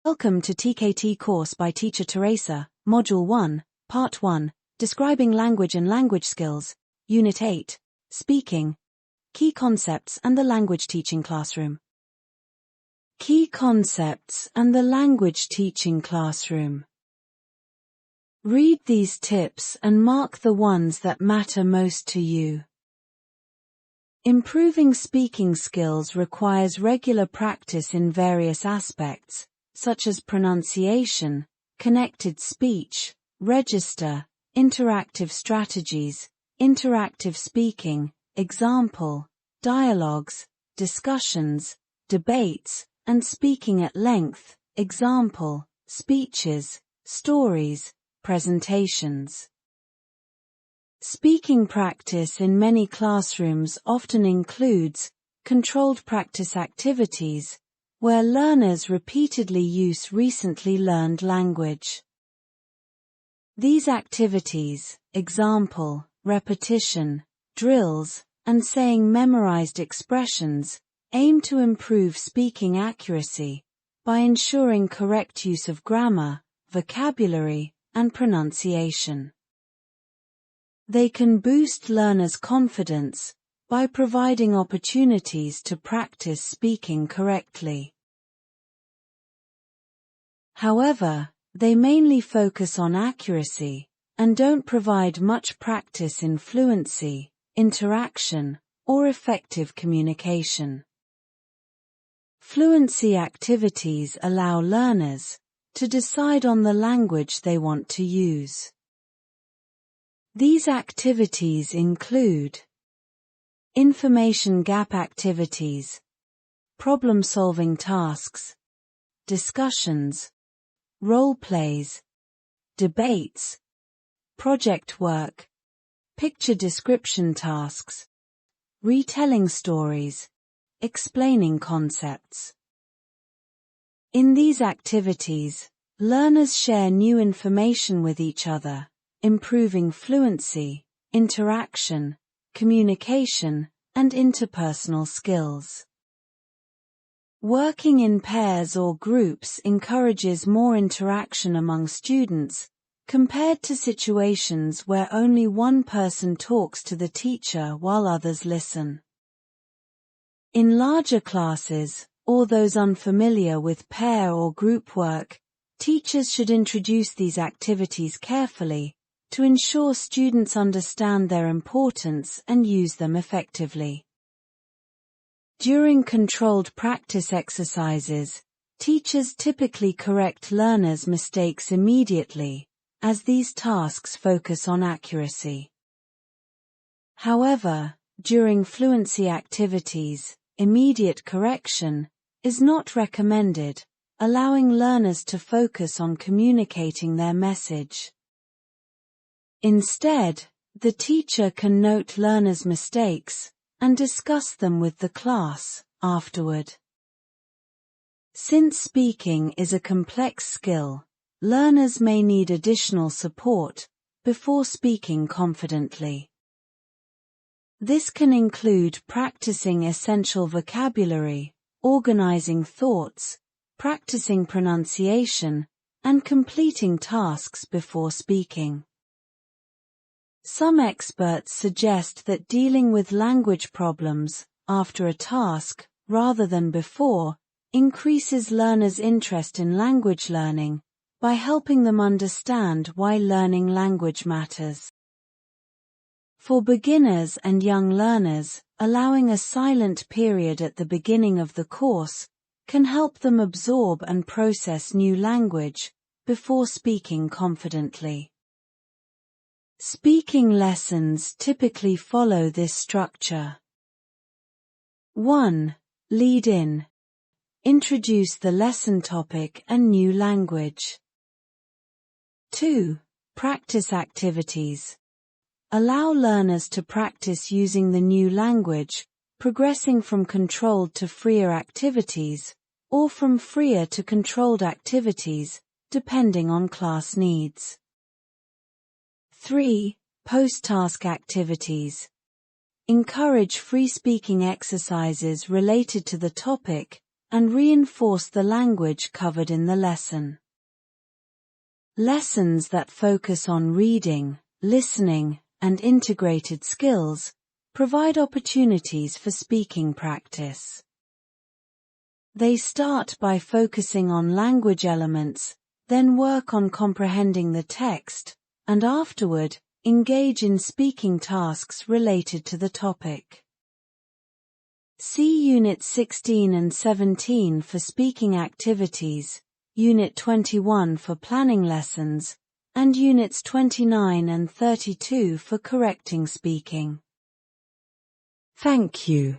Welcome to TKT course by Teacher Teresa, Module 1, Part 1, Describing Language and Language Skills, Unit 8, Speaking, Key Concepts and the Language Teaching Classroom. Key Concepts and the Language Teaching Classroom. Read these tips and mark the ones that matter most to you. Improving speaking skills requires regular practice in various aspects, such as pronunciation, connected speech, register, interactive strategies, interactive speaking, example, dialogues, discussions, debates, and speaking at length, example, speeches, stories, presentations. Speaking practice in many classrooms often includes controlled practice activities, where learners repeatedly use recently learned language. These activities, example, repetition, drills, and saying memorized expressions, aim to improve speaking accuracy by ensuring correct use of grammar, vocabulary, and pronunciation. They can boost learners' confidence by providing opportunities to practice speaking correctly. However, they mainly focus on accuracy and don't provide much practice in fluency, interaction, or effective communication. Fluency activities allow learners to decide on the language they want to use. These activities include information gap activities, problem-solving tasks, discussions, role plays, debates, project work, picture description tasks, retelling stories, explaining concepts. In these activities, learners share new information with each other, improving fluency, interaction, communication, and interpersonal skills. Working in pairs or groups encourages more interaction among students, compared to situations where only one person talks to the teacher while others listen. In larger classes, or those unfamiliar with pair or group work, teachers should introduce these activities carefully, to ensure students understand their importance and use them effectively. During controlled practice exercises, teachers typically correct learners' mistakes immediately, as these tasks focus on accuracy. However, during fluency activities, immediate correction is not recommended, allowing learners to focus on communicating their message. Instead, the teacher can note learners' mistakes and discuss them with the class afterward. Since speaking is a complex skill, learners may need additional support before speaking confidently. This can include practicing essential vocabulary, organizing thoughts, practicing pronunciation, and completing tasks before speaking. Some experts suggest that dealing with language problems after a task, rather than before, increases learners' interest in language learning by helping them understand why learning language matters. For beginners and young learners, allowing a silent period at the beginning of the course can help them absorb and process new language before speaking confidently. Speaking lessons typically follow this structure. 1. Lead in. Introduce the lesson topic and new language. 2. Practice activities. Allow learners to practice using the new language, progressing from controlled to freer activities, or from freer to controlled activities, depending on class needs. 3. Post-task activities. Encourage free speaking exercises related to the topic, and reinforce the language covered in the lesson. Lessons that focus on reading, listening, and integrated skills provide opportunities for speaking practice. They start by focusing on language elements, then work on comprehending the text, and afterward, engage in speaking tasks related to the topic. See Unit 16 and 17 for speaking activities, Unit 21 for planning lessons, and Units 29 and 32 for correcting speaking. Thank you.